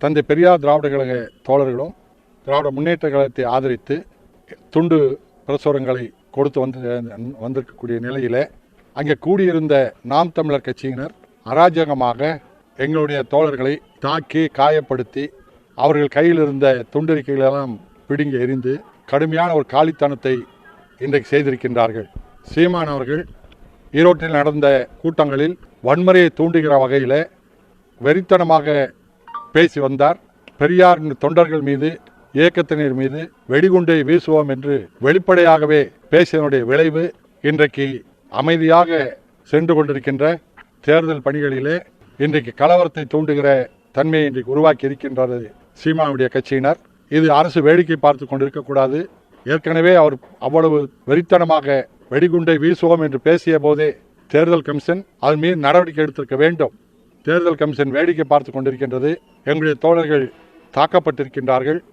தந்தை பெரியார் திராவிட கழக தோழர்களும் திராவிட முன்னேற்ற கழகத்தை ஆதரித்து துண்டு பிரசுரங்களை கொடுத்து வந்திருக்கக்கூடிய நிலையில் அங்கே கூடியிருந்த நாம் தமிழர் கட்சியினர் அராஜகமாக எங்களுடைய தோழர்களை தாக்கி காயப்படுத்தி அவர்கள் கையில் இருந்த துண்டறிக்கைகளெல்லாம் பிடுங்கி எறிந்து கடுமையான ஒரு காலித்தனத்தை இன்றைக்கு செய்திருக்கின்றார்கள். சீமான் அவர்கள் ஈரோட்டில் நடந்த கூட்டங்களில் வன்முறையை தூண்டுகிற வகையில் வெறித்தனமாக பேசி வந்தார். பெரியார் தொண்டர்கள் மீது இயக்கத்தினர் மீது வெடிகுண்டை வீசுவோம் என்று வெளிப்படையாகவே பேசியதனுடைய விளைவு இன்றைக்கு அமைதியாக சென்று கொண்டிருக்கின்ற தேர்தல் பணிகளிலே இன்றைக்கு கலவரத்தை தூண்டுகிற தன்மையை இன்றைக்கு உருவாக்கி இருக்கின்றது சீமானுடைய கட்சியினர். இது அரசு வேடிக்கை பார்த்து கொண்டிருக்கக்கூடாது. ஏற்கனவே அவர் அவ்வளவு வெறித்தனமாக வெடிகுண்டை வீசுவோம் என்று பேசிய போதே தேர்தல் கமிஷன் அதன் மீது நடவடிக்கை எடுத்திருக்க வேண்டும். தேர்தல் கமிஷன் வேடிக்கை பார்த்து கொண்டிருக்கின்றது. எங்களுடைய தோழர்கள் தாக்கப்பட்டிருக்கின்றார்கள்.